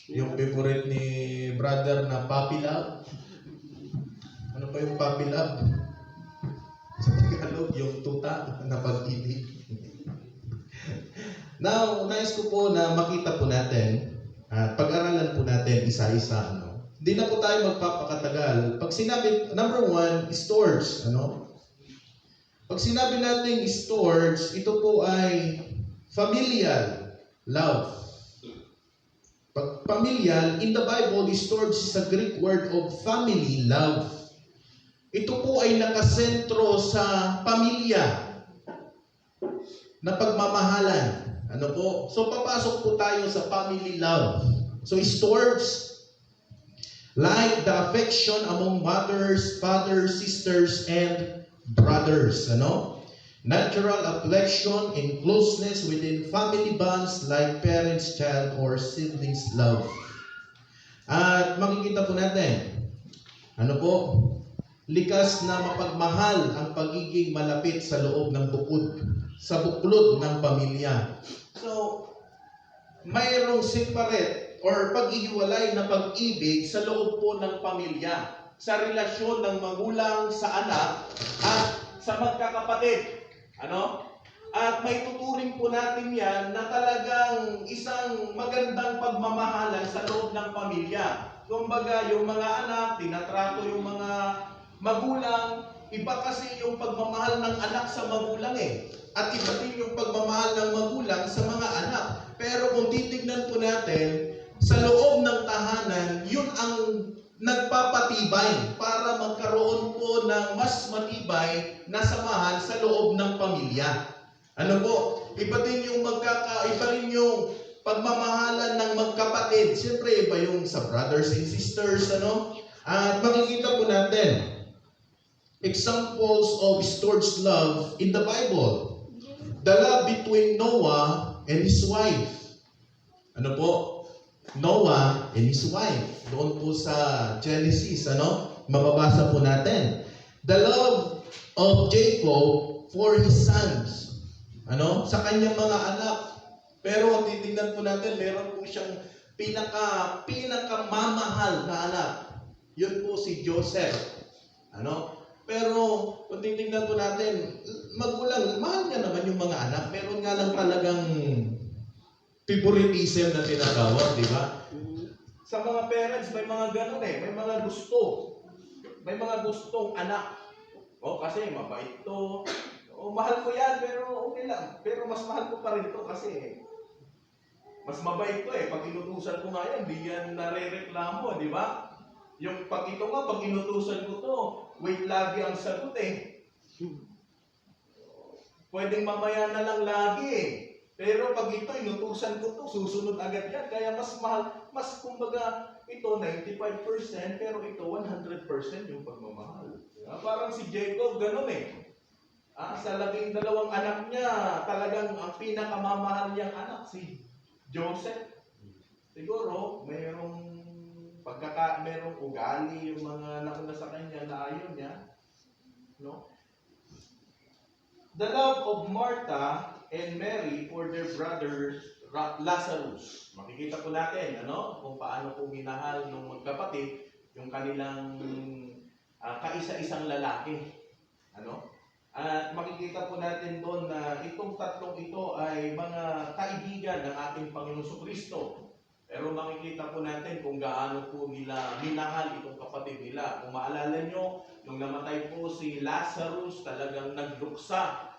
Yung favorite ni brother na puppy love. Ano pa yung puppy love? Sa Tagalog, yung tuta na pag-ibig. Now, nais ko po na makita po natin at pag-aralan po natin isa-isa. Hindi na po tayo magpapakatagal. Pag sinabi, number one, storage. Pag sinabi natin storage, ito po ay familial love. Pag familial, in the Bible, storage is a Greek word of family love. Ito po ay nakasentro sa pamilya na pagmamahalan. So papasok po tayo sa family love. So storage, like the affection among mothers, fathers, sisters, and brothers. Natural affection and closeness within family bonds like parents, child, or siblings love. At makikita po natin, likas na mapagmahal ang pagiging malapit sa loob ng bukod, sa buklod ng pamilya. So, mayroong separate or paghihiwalay na pag-ibig sa loob po ng pamilya, sa relasyon ng magulang sa anak at sa magkakapatid. At may tuturing po natin yan na talagang isang magandang pagmamahalan sa loob ng pamilya. Kumbaga, yung mga anak, tinatrato yung mga magulang, iba kasi yung pagmamahal ng anak sa magulang At iba din yung pagmamahal ng magulang sa mga anak. Pero kung titignan po natin, sa loob ng tahanan, yun ang nagpapatibay para magkaroon po ng mas matibay na samahan sa loob ng pamilya. Iba din yung iba rin yung pagmamahalan ng magkapatid. Siyempre, iba yung sa brothers and sisters, At makikita po natin examples of storge love in the Bible. The love between Noah and his wife. Noah and his wife. Doon po sa Genesis, mababasa po natin. The love of Jacob for his sons. Sa kanyang mga anak. Pero titingnan po natin, meron po siyang pinakamamahal na anak. Yun po si Joseph. Pero kung titingnan po natin, magulang, mahal niya naman yung mga anak. Meron nga lang talagang favoritism na tinatawag, di ba? Sa mga parents, may mga ganun may mga gusto. May mga gustong anak. Kasi mabait to. Mahal ko yan, pero okay lang. Pero mas mahal ko pa rin to kasi mas mabait to Pag inutusan ko nga yan, di yan nare-reklamo, di ba? Yung pag ito nga, pag inutusan ko to, wait lagi ang sagot Pwedeng mamaya na lang lagi Pero pag ito, inutusan ko to, susunod agad yan. Kaya mas mahal, kumbaga, ito 95%, pero ito 100% yung pagmamahal. Parang si Jacob, ganun sa 12 anak niya, talagang ang pinakamamahal niyang anak, si Joseph. Siguro, mayroong ugali yung mga nakuna sa kanya na ayaw niya. The love of Martha and Mary for their brother Lazarus. Makikita po natin, kung paano po minahal ng magkapatid yung kanilang kaisa-isang lalaki. At makikita po natin doon na itong tatlong ito ay mga kaibigan ng ating Panginoon Kristo. Pero makikita po natin kung gaano po nila minahal itong kapatid nila. Kung maalala nyo, nung namatay po si Lazarus, talagang nagluksa.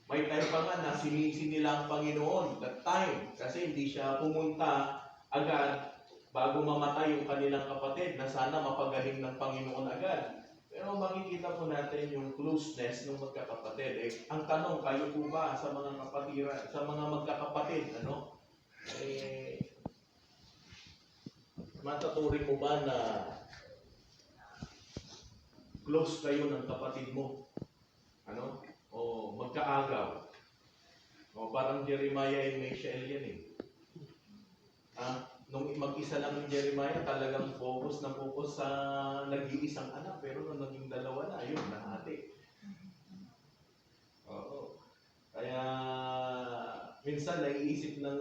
May time pa nga na sinisi nila ang Panginoon that time. Kasi hindi siya pumunta agad bago mamatay yung kanilang kapatid na sana mapagaling ng Panginoon agad. Pero makikita po natin yung closeness ng magkakapatid. Ang tanong, kayo po ba sa mga magkakapatid, mataturing mo ba na close kayo ng kapatid mo? O magkaagaw? O parang Jeremiah and Michelle yan Nung mag-isa lang yung Jeremiah, talagang focus sa nag-iisang anak. Pero nung naging dalawa na, ayun, nahati. Kaya minsan naiisip ng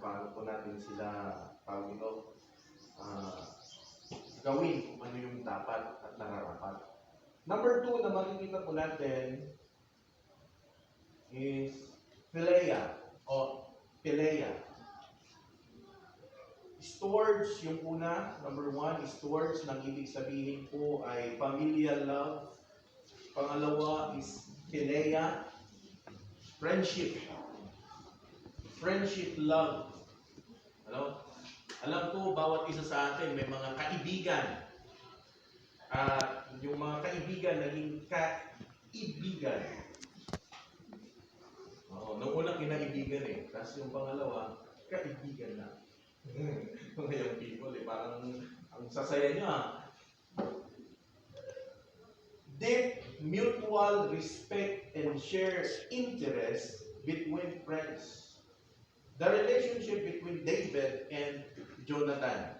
kung paano po natin sila tawag ito, gawin kung ano yung dapat at nararapat. Number 2 na makikita po natin is Philia o Philia. Stewards, yung una, number 1, stewards, nang ibig sabihin po ay familial love. Pangalawa is Philia, friendship. Friendship love. Ano? Alam ko, bawat isa sa atin may mga kaibigan. At yung mga kaibigan, naging kaibigan. Nung una kinaibigan eh. Tapos yung pangalawa, kaibigan na. Mga young people eh. Parang ang sasaya nyo ah. Deep mutual respect and share interest between friends. The relationship between David and Jonathan.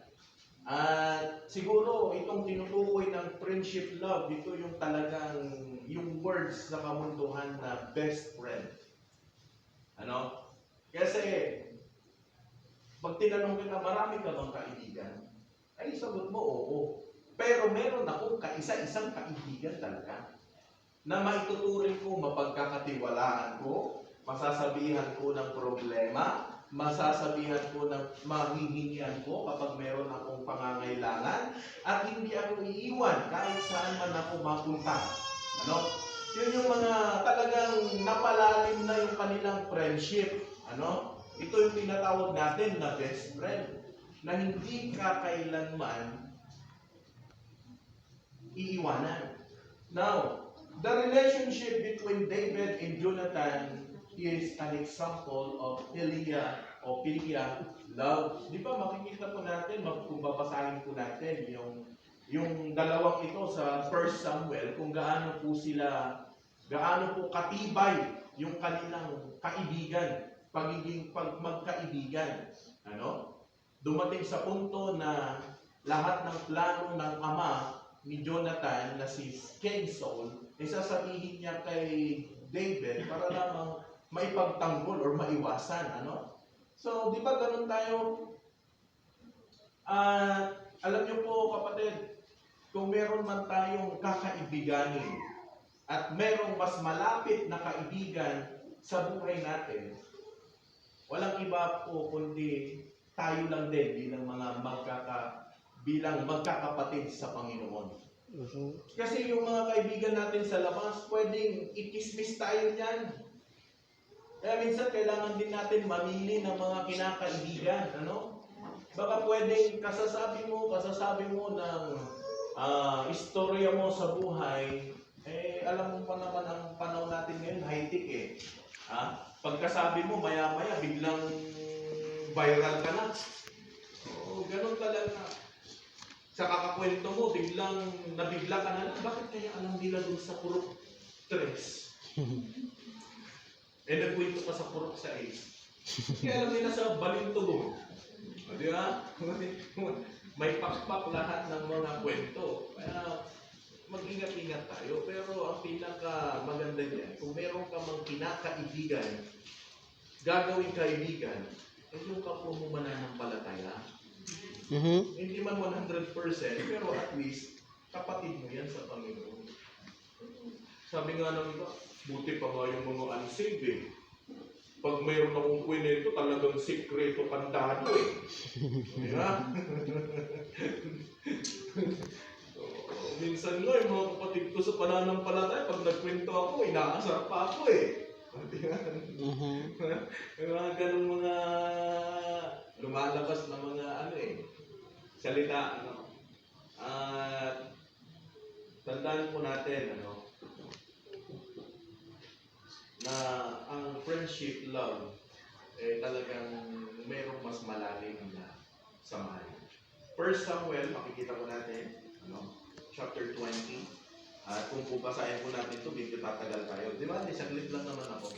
At siguro itong tinutukoy ng friendship love, ito yung talagang yung words sa kamunduhan na best friend. Ano? Kasi pag tinanong kita, marami ka bang kaibigan? Ay, sagot mo, oo. Pero meron akong kaisa-isang kaibigan talaga na maituturing ko, mapagkakatiwalaan ko, masasabihan ko ng problema, masasabihan ko ng mahihingian ko kapag meron akong pangangailangan, at hindi ako iiwan kahit saan man ako mapunta. Ano? Yun yung mga talagang napalalim na yung kanilang friendship. Ano? Ito yung tinatawag natin na best friend, na hindi ka kailanman iiwanan. Now, the relationship between David and Jonathan is an example of Philia o Philia love. Di ba makikita po natin, kung babasahin po natin yung dalawang ito sa 1 Samuel, kung gaano po katibay yung kanilang kaibigan, magkaibigan. Ano? Dumating sa punto na lahat ng plano ng ama ni Jonathan na si King Saul, sasabihin niya kay David para lamang maipagtanggol or maiwasan. Ano? So, di ba ganun tayo? Alam niyo po kapatid, kung meron man tayong kakaibiganin at merong mas malapit na kaibigan sa buhay natin, walang iba po kundi tayo lang din bilang magkakapatid sa Panginoon. Kasi yung mga kaibigan natin sa labas, pwedeng ikismis tayo niyan. Kaya minsan kailangan din natin mamili ng mga kinakaibigan. Ano? Baka pwedeng kasasabi mo ng istorya mo sa buhay, alam mo pa naman ang panahon natin ngayon, high-tech eh. Pagkasabi mo, maya-maya, biglang viral ka na. Oo, ganun talaga. Sa kakakwento mo, biglang nabigla ka na lang. Bakit kaya alam nila dun sa Purok 3? Nagkwento ka sa Purok 6. Kaya alam nila sa Balintog. Di ba? May pakpak lahat ng mga kwento. Kaya mag-ingat-ingat tayo. Pero ang pinaka maganda niyan, kung meron ka mang kinakaibigan, gagawing kaibigan, yung kapwa mo mananampalataya. Hindi man 100%, pero at least kapatid mo yan sa Panginoon. Sabi nga ng iba, buti pa nga yung mga unsaved eh. Pag mayroon akong kwento, talagang sikreto kantado eh. Diba? Minsan nga, yung mga kapatid ko sa pananampalataya, pag nagkwento ako, inaasar pa ako eh. Yung mga ganung mga lumalabas na mga salita. At tandaan po natin, na ang friendship, love, talagang mayroong mas malalim na samahan. 1 Samuel, makikita po natin, chapter 20. At kung pupasahin po natin ito, medyo tatagal tayo. Di ba? Saglit lang naman ako.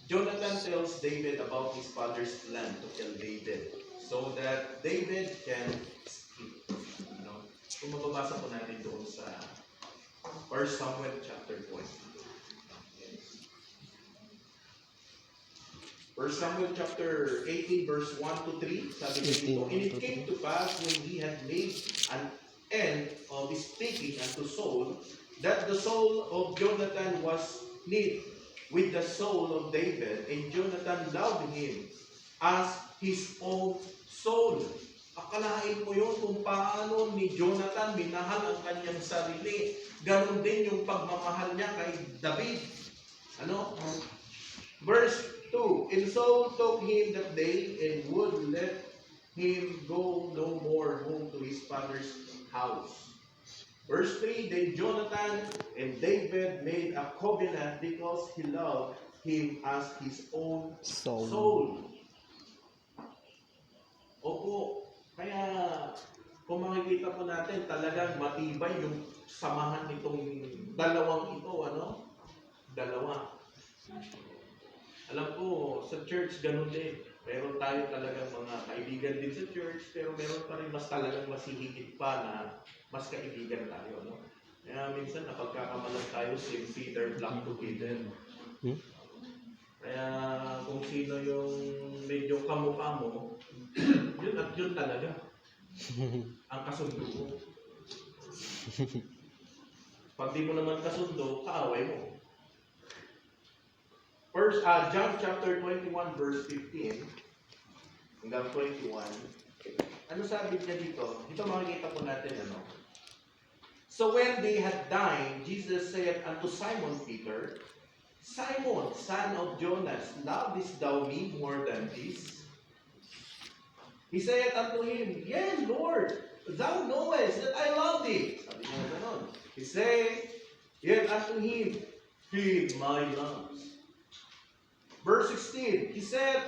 Jonathan tells David about his father's plan to kill David so that David can escape. Kung mababasa po natin doon sa 1 Samuel chapter 20. 1 Samuel chapter 18 verse 1 to 3, sabi niya dito, and it came to pass when he had made an end of his speaking unto Saul, that the soul of Jonathan was knit with the soul of David, and Jonathan loved him as his own soul. Akalain mo yun kung paano ni Jonathan minahal ang kanyang sarili. Ganon din yung pagmamahal niya kay David. Ano? Verse 2, and Saul took him that day and would let him go no more home to his father's house. Verse 3, then Jonathan and David made a covenant because he loved him as his own soul. Opo, kaya kung makikita po natin talagang matibay yung samahan nitong dalawang ito, ano? Dalawa. Alam ko, sa church ganun din. Meron tayo talagang mga kaibigan din sa church, pero meron pa rin mas talagang masihigit pa na mas kaibigan tayo, no? Kaya minsan napagkakamalan tayo, same feeder, flock together. Kaya kung sino yung medyo kamukha mo, yun at yun talaga. Ang kasundo mo. Pag di mo naman kasundo, kaaway mo. First, John chapter 21 verse 15 hanggang 21. Ano sabi niya dito? Dito makikita po natin ano. So when they had dined, Jesus said unto Simon Peter, Simon, son of Jonas, lovest thou me more than this? He said unto him, Yea, Lord, thou knowest that I love thee. Sabi niya ganon. He said yet unto him, Feed my lambs. Verse 16, he said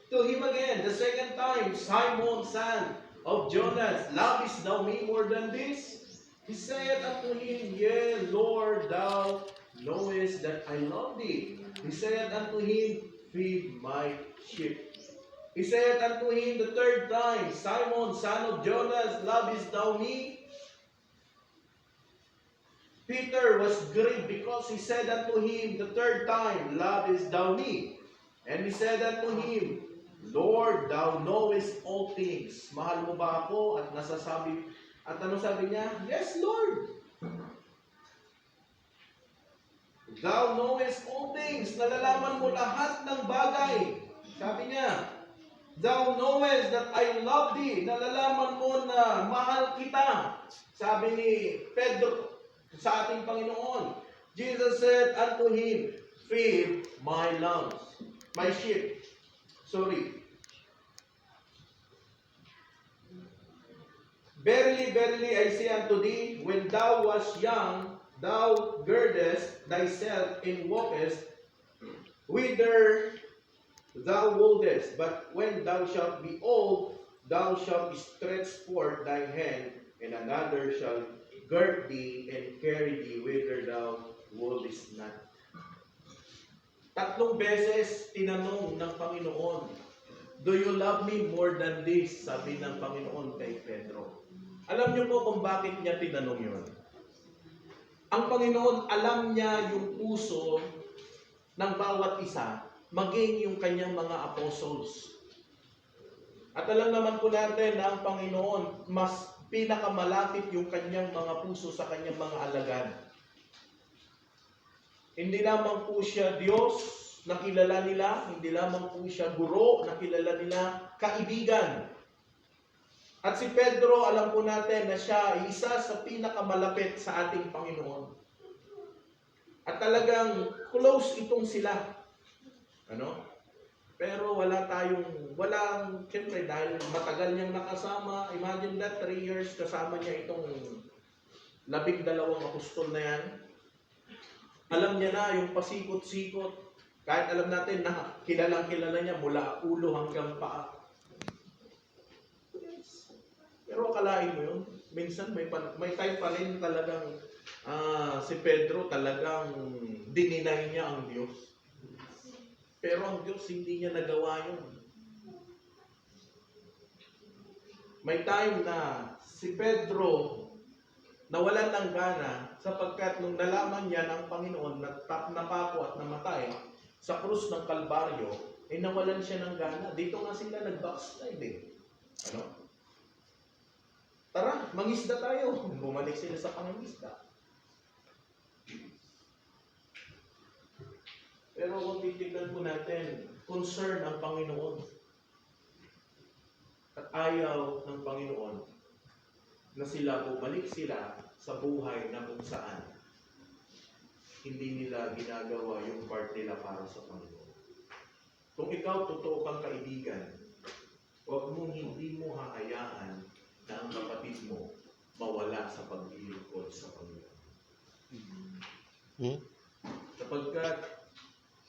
to him again the second time, Simon, son of Jonas, lovest thou me more than this? He said unto him, Yea, Lord, thou knowest that I love thee. He said unto him, Feed my sheep. He said unto him the third time, Simon, son of Jonas, lovest thou me? Peter was grieved because he said unto him the third time, Lovest thou me? And he said unto him, Lord, thou knowest all things. Mahal mo ba ako? At nasasabi, at ano sabi niya? Yes, Lord. Thou knowest all things. Nalalaman mo lahat ng bagay. Sabi niya, Thou knowest that I love thee. Nalalaman mo na mahal kita. Sabi ni Pedro sa ating Panginoon. Jesus said unto him, Feed my lambs. My sheep. Sorry. Verily, verily, I say unto thee, when thou wast young, thou girdest thyself and walkest whither thou wouldest. But when thou shalt be old, thou shalt stretch forth thy hand, and another shall gird thee and carry thee whither thou wouldest not. Tatlong beses tinanong ng Panginoon, Do you love me more than this? Sabi ng Panginoon kay Pedro. Alam niyo po kung bakit niya tinanong yun? Ang Panginoon alam niya yung puso ng bawat isa, maging yung kanyang mga apostles. At alam naman po natin na ang Panginoon mas pinakamalapit yung kanyang mga puso sa kanyang mga alagad. Hindi lamang po siya Diyos na kilala nila, hindi lamang po siya guro na kilala nila, kaibigan. At si Pedro, alam po natin na siya ay isa sa pinakamalapit sa ating Panginoon. At talagang close itong sila. Ano? Pero siyempre dahil matagal niyang nakasama, imagine that, 3 years kasama niya itong 12 apostol na yan. Alam niya na yung pasikot-sikot. Kahit alam natin na kilalang-kilala niya mula ulo hanggang paa. Yes. Pero akalain mo yun, minsan may time pa rin talagang si Pedro talagang dininay niya ang Diyos. Pero ang Diyos hindi niya nagawa yun. May time na si Pedro nawalan ng gana sapagkat nung nalaman niya ng Panginoon na napako at namatay sa krus ng Kalbaryo, eh nawalan siya ng gana. Dito nga sila nag-backslide eh. Ano? Tara, mangisda tayo. Bumalik sila sa pangingisda. Pero kung titignan po natin, concern ang Panginoon. At ayaw ng Panginoon na sila bumalik sila sa buhay na kung saan hindi nila ginagawa yung part nila para sa Panginoon. Kung ikaw totoo kang kaibigan, huwag mong hindi mo hahayaan na ang kapatid mo mawala sa paglilingkod sa Panginoon. Sapagkat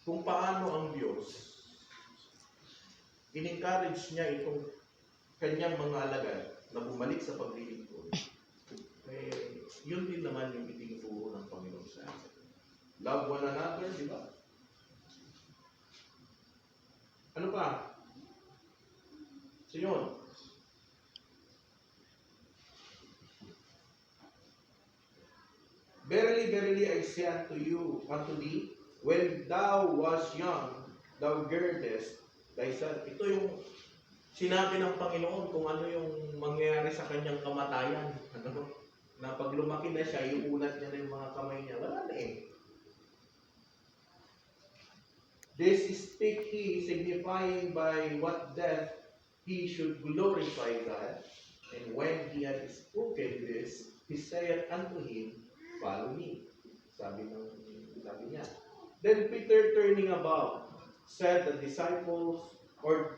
kung paano ang Diyos in-encourage niya itong kanyang mga alagad na bumalik sa paglilingkod, eh, yun din naman yung itinuturo ng Panginoon sa atin. Love one another, di ba? Ano pa? So yun. Verily, verily, I say unto thee, when thou was young, thou girdest thyself. Ito yung sinabi ng Panginoon kung ano yung mangyayari sa kanyang kamatayan. Ano? Na pag lumaki na siya, iunat niya na yung mga kamay niya. Wala na eh. This speak he, signifying by what death he should glorify God. And when he had spoken this, he said unto him, follow me. Sabi niya. Then Peter, turning about, said the disciples, or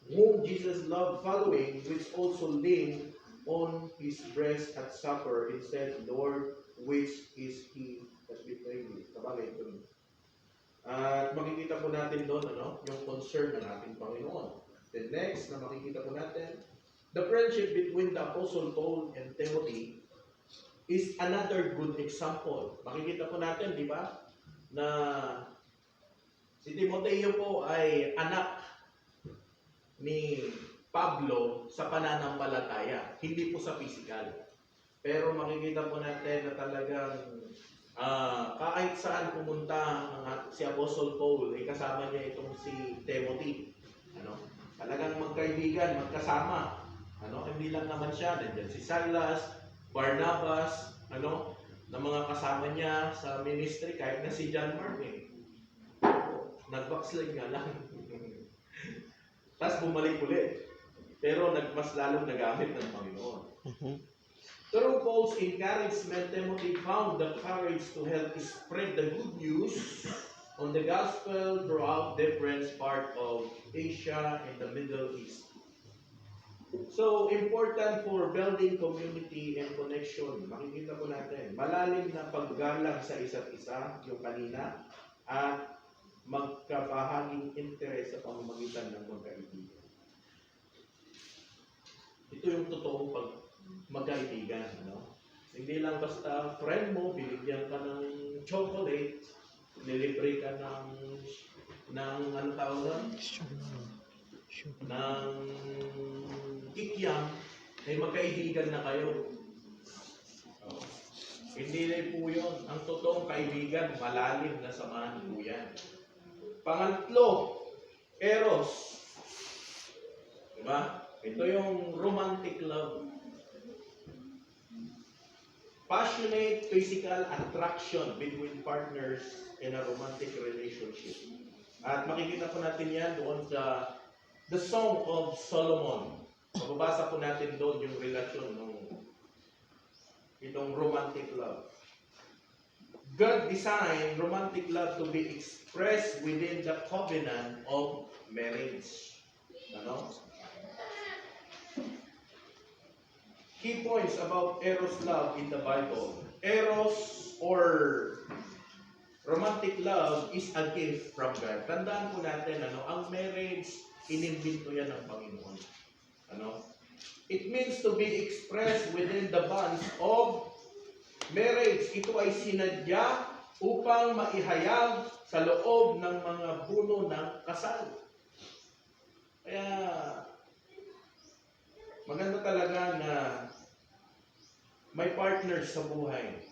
whom Jesus loved following, which also leaned on his breast at supper, and said, Lord, which is he that betrayed me? Sabagay ito. At makikita po natin doon yung concern ng ating Panginoon. The next na makikita po natin, the friendship between the Apostle Paul and Timothy is another good example. Makikita po natin, di ba, na si Timoteo po ay anak ni Pablo sa pananampalataya, hindi po sa physical. Pero makikita po natin na talagang kahit saan pumunta si Apostle Paul, kasama niya itong si Timothy. Talagang magkaibigan, magkasama. Hindi lang naman siya, nandiyan si Silas, Barnabas, na mga kasama niya sa ministry, kahit na si John Mark nag-backslide nga lang. Tapos bumalik ulit. Pero mas lalong nagamit ng Panginoon. Through Paul's encouragement, Timothy found the courage to help spread the good news on the gospel throughout different parts of Asia and the Middle East. So, important for building community and connection. Makikita po natin, malalim na paggalang sa isa't isa, yung kanina, at magkabahaging interes sa pamamagitan ng magkaibigan. Ito yung totoong magkaibigan. Hindi lang basta friend mo, binigyan ka ng chocolate, nilibre ka ng ano tawag doon? Ng kikyam, ay magkaibigan na kayo. Hindi na po yun. Ang totoong kaibigan, malalim na samahan po yan. Pangatlo, eros. Diba? Ito yung romantic love. Passionate physical attraction between partners in a romantic relationship. At makikita po natin yan doon sa The Song of Solomon. Mababasa po natin doon yung relasyon ng itong romantic love. God designed romantic love to be expressed within the covenant of marriage. Key points about Eros love in the Bible. Eros or romantic love is a gift from God. Tandaan po natin, ang marriage, inimbento yan ng Panginoon. It means to be expressed within the bonds of marriage. Ito ay sinadya upang maihayag sa loob ng mga buno ng kasal. Kaya, maganda talaga na may partners sa buhay.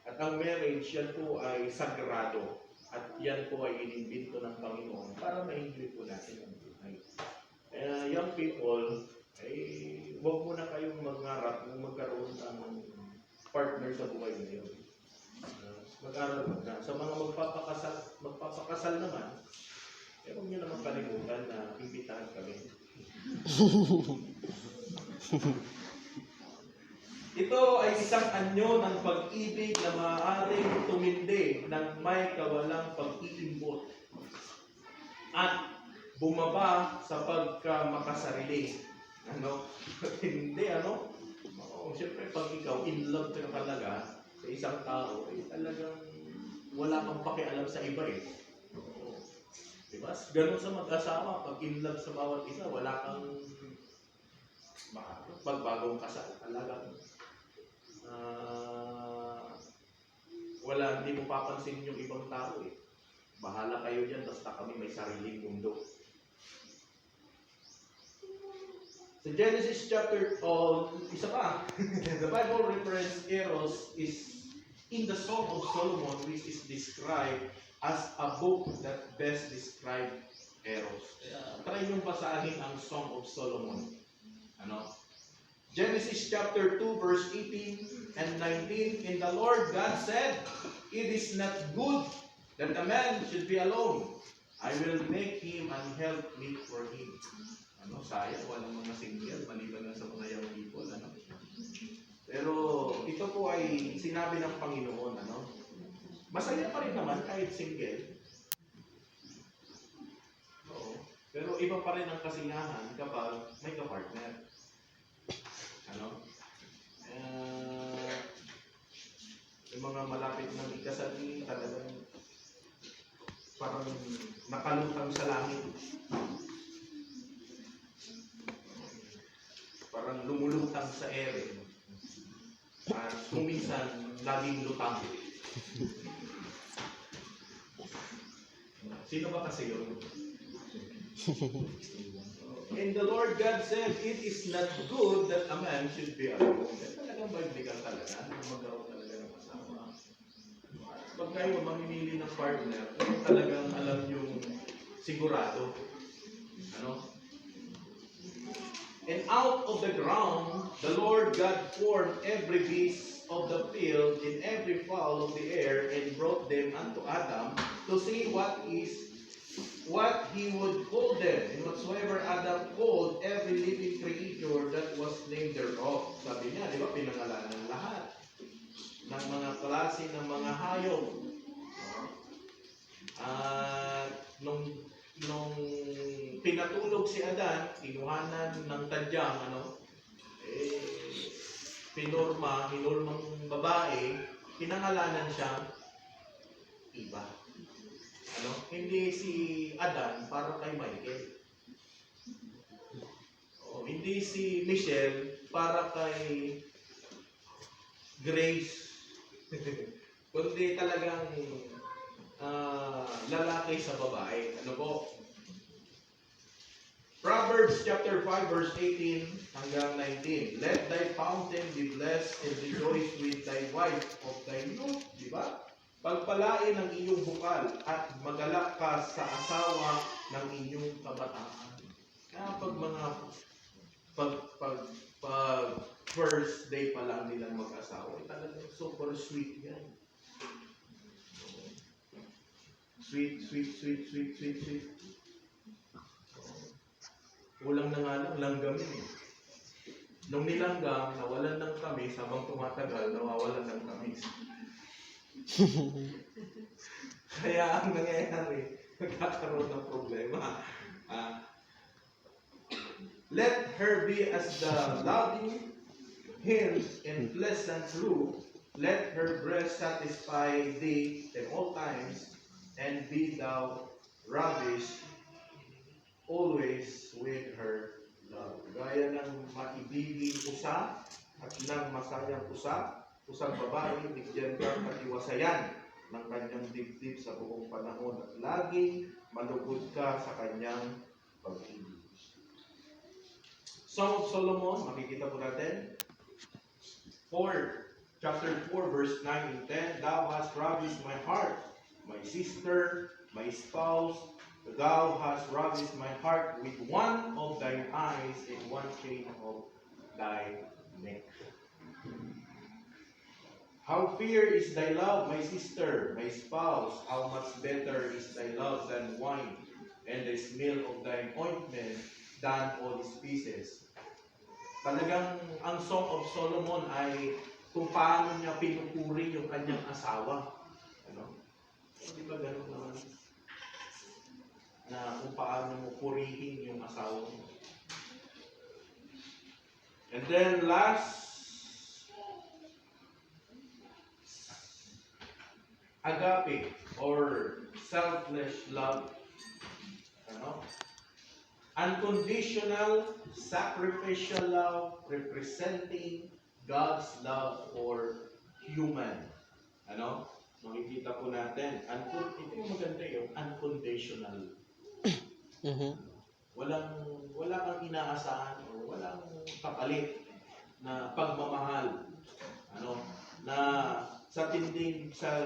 At ang marriage, yan po ay sagrado. At yan po ay inimbento ng Panginoon para ma-enjoy po natin ang buhay. Kaya young people, huwag muna kayong mangarap kung magkaroon ng partner sa buhay ngayon. Mag-aral na. Sa mga magpapakasal naman, huwag nyo naman kalimutan na imbitahan kami. Ito ay isang anyo ng pag-ibig na maaaring tumindi ng may kawalang pag-iimbot at bumaba sa pagkamakasarili. Hindi, siyempre pag ikaw in love ka talaga sa isang tao, talagang wala kang pakialam sa iba eh. Diba? Ganun sa mag-asawa, pag in love sa bawat isa, wala kang pagbagong kasal. Talagang hindi mo papansin yung ibang tao eh. Bahala kayo dyan, basta kami may sariling mundo. Sa Genesis chapter, isa pa, the Bible refers Eros is in the Song of Solomon, which is described as a book that best describes Eros. Try nyo basahin ang Song of Solomon. Genesis chapter 2 verse 18 and 19, and the Lord God said, "It is not good that a man should be alone. I will make him an helpmeet for him." Sayang, walang mga single, maliban na sa mga young people. Pero ito po ay sinabi ng Panginoon. Masaya pa rin naman kahit single. Oo. Pero iba pa rin ang kasiyahan kapag may kapartner. Yung mga malapit ng ikasal, talagang parang nakalutang sa langit. Parang lumulutang sa ere. At kuminsan, laging lutang. Sino ba kasi yun? And the Lord God said, "It is not good that a man should be alone." Talagang bibigyan talaga, magkaroon talaga ng asawa. Pag kayo mamimili ng partner, talagang alam yung sigurado. And out of the ground, the Lord God formed every beast of the field and every fowl of the air, and brought them unto Adam to see what he would call them. And whatsoever Adam called every living creature, that was named thereof. Sabi niya, di ba, pinangalanan ng lahat ng mga klase ng mga hayop. At nung pinatulog si Adan, kinuhanan ng tadyang, hinulmang babae, pinangalanan siyang Eva. Hindi si Adan para kay Michael. Hindi si Michelle para kay Grace. Kundi talagang lalaki sa babae. Proverbs chapter 5 verse 18 hanggang 19. Let thy fountain be blessed and rejoice with thy wife of thy youth. Diba? Pagpalain ang iyong bukal at magalak ka sa asawa ng inyong kabataan. Kaya pag first day pa lang nilang mag-asawa, talagang super sweet yan. Sweet. Kulang na nga lang, langgamin eh. Nung nilanggam, nawalan ng kamis, habang tumatagal, nawawalan ng kamis. Kaya ang nangyayari, nagkakaroon ng problema. Let her be as the loving hind and pleasant roof. Let her breast satisfy thee at all times, and be thou ravished always with her love. Gaya ng maibiging usa at ng masayang usang babae, bigyan ka katiwasayan ng kanyang dibdib sa buong panahon at laging malugod ka sa kanyang pag-ibig. Song of Solomon, makikita po natin. Chapter 4, verse 9 and 10. Thou hast ravished my heart my sister, my spouse, thou hast ravished my heart with one of thine eyes and one chain of thy neck. How fair is thy love, my sister, my spouse, how much better is thy love than wine, and the smell of thine ointment than all spices. Talagang ang Song of Solomon ay kung paano niya pinupuri yung kanyang asawa. Ano? Di ba ganun naman? Na kung paano mo purihin yung asawa mo. And then last, agape or selfless love. Ano? Unconditional, sacrificial love representing God's love for human. Ano? Makikita po natin. Ito yung maganda yung unconditional. Wala kang inaasahan o walang kapalit na pagmamahal. Ano? Na sa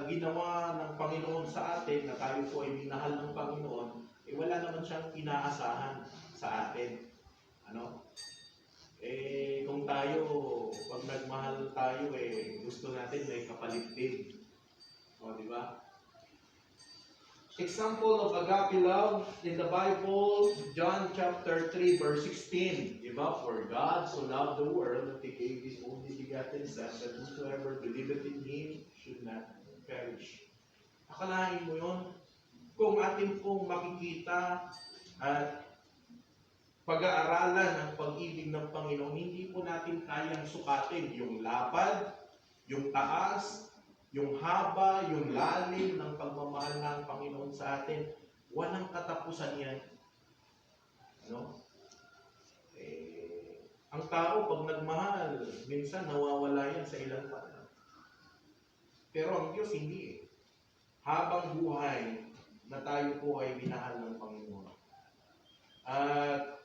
ginawa ng Panginoon sa atin, na tayo po ay minahal ng Panginoon, eh wala naman siyang inaasahan sa atin. Ano? Eh, kung tayo, pag nagmahal tayo, eh, gusto natin may kapalit din. O, di ba? Example of agape love in the Bible, John chapter 3, verse 16. Di ba? For God so loved the world that He gave His only begotten Son, that whosoever believeth in Him should not perish. Akalain mo yun? Kung atin pong makikita at pag-aaralan ng pag-ibig ng Panginoon, hindi po natin kayang sukatin yung lapad, yung taas, yung haba, yung lalim ng pagmamahal ng Panginoon sa atin. Walang katapusan yan. Ano? Ang tao, pag nagmahal, minsan nawawala yan sa ilang panahon. Pero ang Diyos hindi. Habang buhay na tayo po ay minahal ng Panginoon. At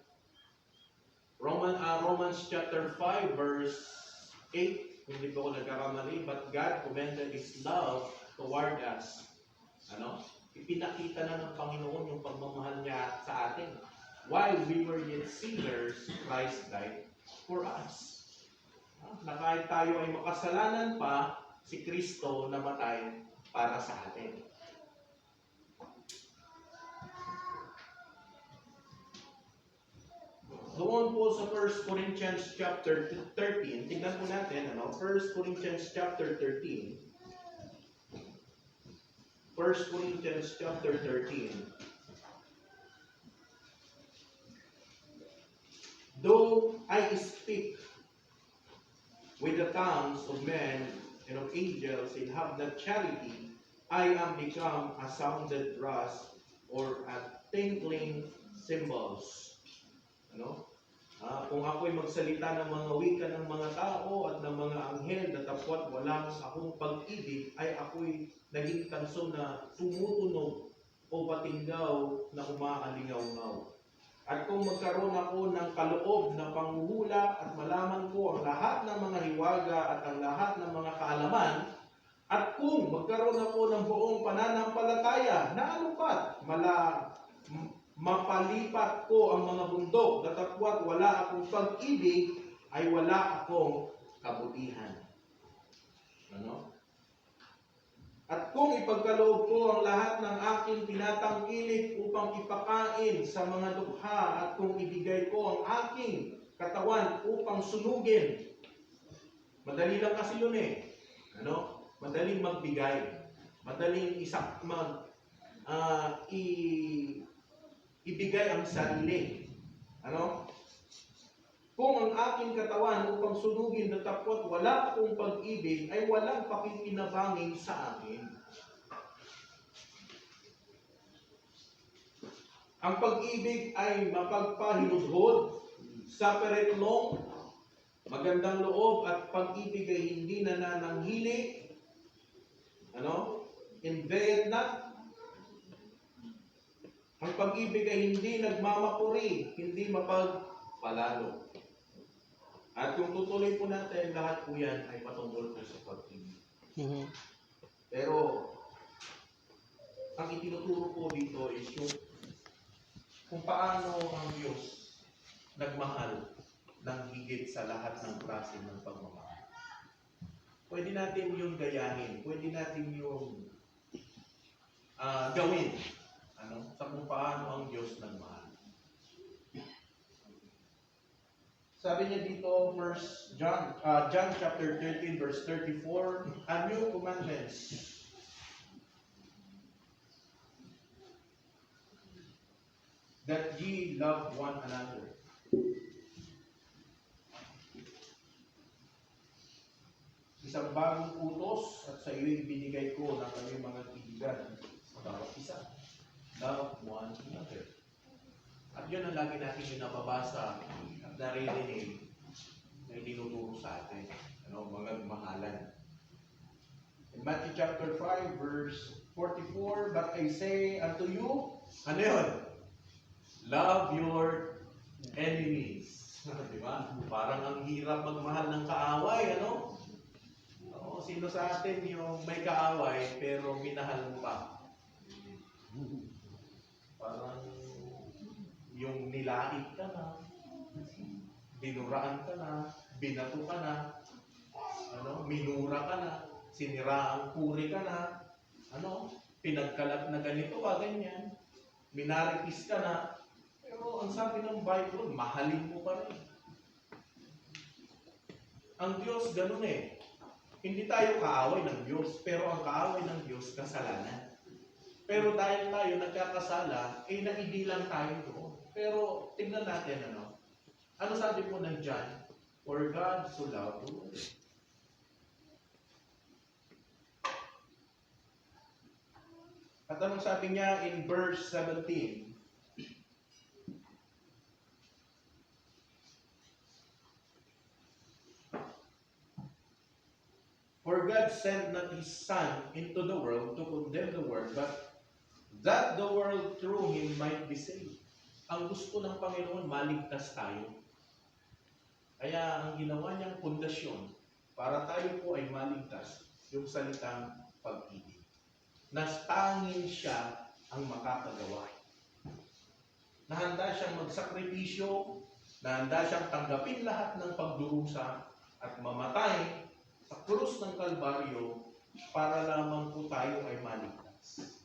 Romans chapter 5 verse 8, hindi po ako nagkakamali, but God commended His love toward us. Ano? Ipinakita na ng Panginoon yung pagmamahal niya sa atin. While we were yet sinners, Christ died for us. Na kahit tayo ay makasalanan pa, si Kristo namatay para sa atin. Doon po sa 1 Corinthians chapter 13, tignan po natin, 1 Corinthians chapter 13. 1 Corinthians chapter 13. Though I speak with the tongues of men and of angels and have not charity, I am become a sounded brass or a tinkling cymbals. Ano? Kung ako'y magsalita ng mga wika ng mga tao at ng mga anghel na tapwat walang akong pag-ibig, ay ako'y naging kanso na tumutunog o patinggaw na umaalingaw-ngaw. At kung magkaroon ako ng kaloob na panghuhula at malaman ko ang lahat ng mga hiwaga at ang lahat ng mga kaalaman, at kung magkaroon ako ng buong pananampalataya na anupat, mapalipat ko ang mga bundok, datapwat wala akong pag-ibig, ay wala akong kabutihan. Ano? At kung ipagkaloob ko ang lahat ng aking tinatangkilik upang ipakain sa mga dukha, at kung ibigay ko ang aking katawan upang sunugin, madali lang kasi yun eh. Ano? Madaling magbigay. Madaling ibigay ang sarili. Ano? Kung ang aking katawan upang sunugin na tapot wala akong pag-ibig, ay walang pakikinabangin sa akin. Ang pag-ibig ay mapagpahinudhod, separate long, magandang loob, at pag-ibig ay hindi nanananghili, invade not. Ang pag-ibig ay hindi nagmamapuri, hindi mapagpalalo. At kung tutuloy po natin, lahat po yan ay patungkol po sa pag-ibig. Pero, ang itinuturo ko dito is yung kung paano ang Diyos nagmahal ng higit sa lahat ng klase ng pagmamahal. Pwede natin yung gayahin, pwede natin yung gawin sa kung paano ang Diyos nagmahal. Sabi niya dito, John chapter 13, verse 34, a new commandments. That ye love one another. Isang bagong utos at sa iyo'y binigay ko na kami mga kaibigan sa bawat isa. Love one another. At yun ang lagi natin yung nababasa at naririnig na tinuturo sa atin. Mga mahalan. In Matthew chapter 5, verse 44, but I say unto you, ano yun? Love your enemies. Diba? Parang ang hirap magmahal ng kaaway, sino sa atin yung may kaaway pero minahal mo pa? Parang yung nilait ka na, binuraan ka na, binato ka na, minura ka na, sinira ang puri ka na, pinagkalat na ganito ka, ganyan, minaripis ka na, pero ang sabi ng Bible, mahalin mo pa rin. Ang Diyos ganun eh. Hindi tayo kaaway ng Diyos, pero ang kaaway ng Diyos, kasalanan. Pero dahil tayo nagkakasala, naidilang tayo doon. Pero tingnan natin, ano sabi po ng John? For God so loved the world. At anong sabi niya in verse 17? For God sent not His Son into the world to condemn the world, but that the world through Him might be saved. Ang gusto ng Panginoon, maligtas tayo. Kaya ang ginawa niyang pundasyon para tayo po ay maligtas, yung salitang pag-ibig. Tanging siya ang makakagawa. Nahanda siyang magsakripisyo, nahanda siyang tanggapin lahat ng pagdurusa at mamatay sa krus ng Kalbaryo para lamang po tayo ay maligtas.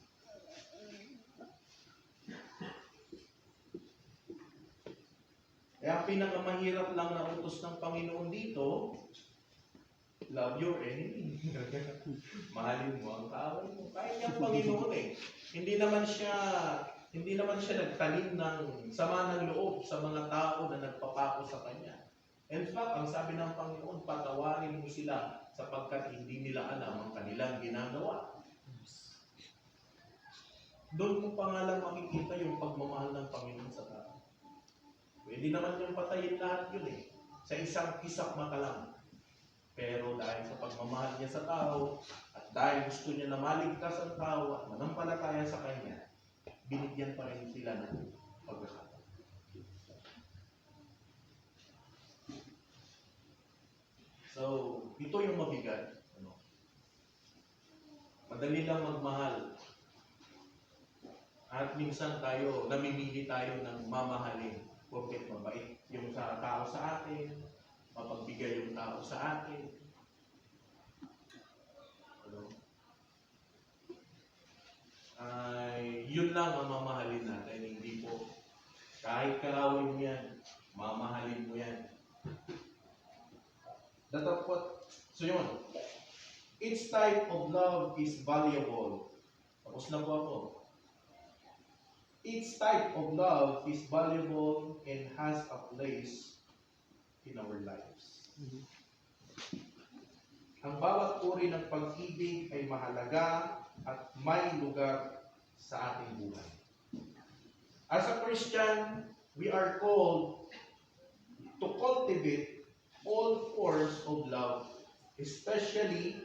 Kaya ang pinakamahirap lang na utos ng Panginoon dito, love your enemy. Mahalin mo ang kaaway mo. Kaya niya ang Panginoon eh. Hindi naman siya nagtanim ng sama ng loob sa mga tao na nagpapako sa Kanya. In fact, ang sabi ng Panginoon, patawarin mo sila sapagkat hindi nila alam ang kanilang ginagawa. Doon mo pa nga lang makikita yung pagmamahal ng Panginoon sa tao. Pwede naman yung patayin lahat yun eh. Sa isang kisap mata lang. Pero dahil sa pagmamahal niya sa tao, at dahil gusto niya na maligtas ang tao at manampalataya sa Kanya, binigyan pa rin sila ng pagkakataon. So, ito yung mabigat. Madali lang magmahal. At minsan namimili tayo ng mamahalin. Porket mabait yung tao sa atin, mapagbigay yung tao sa atin. Yun lang ang mamahalin natin. Hindi po. Kahit kaaway mo yan, mamahalin mo yan. So yun. Each type of love is valuable. Tapos na po ako. Each type of love is valuable and has a place in our lives. Mm-hmm. Ang bawat uri ng pag-ibig ay mahalaga at may lugar sa ating buhay. As a Christian, we are called to cultivate all forms of love, especially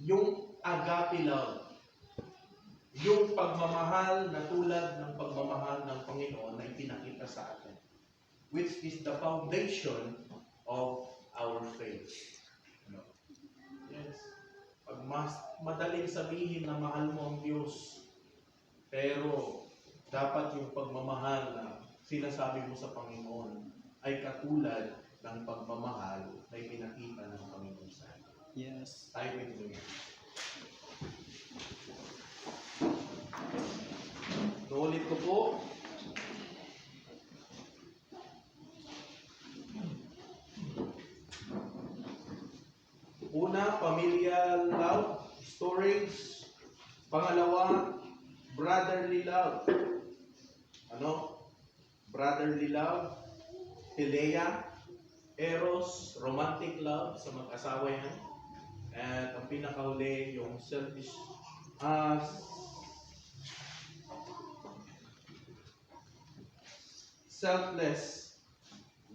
yung agape love. Yung pagmamahal na tulad ng pagmamahal ng Panginoon na ipinakita sa atin, which is the foundation of our faith. Yes. Pag mas madaling sabihin na mahal mo ang Diyos, Pero dapat yung pagmamahal na sinasabi mo sa Panginoon ay katulad ng pagmamahal na pinakita ng Panginoon sa atin. Yes. Tayo ito. Uulit ko po. Una, familial love, storage. Pangalawa, brotherly love. Ano? Brotherly love, philia, eros, romantic love sa mag-asawa yan. At ang pinakahuli, yung selfless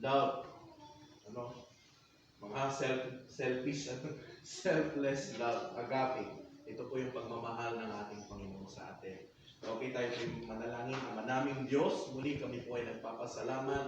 love. Ano? Mga selfish, selfless love, agape. Ito po yung pagmamahal ng ating Panginoon sa atin. Okay, tayo po yung manalangin. Ama naming Diyos, muli kami po ay nagpapasalamat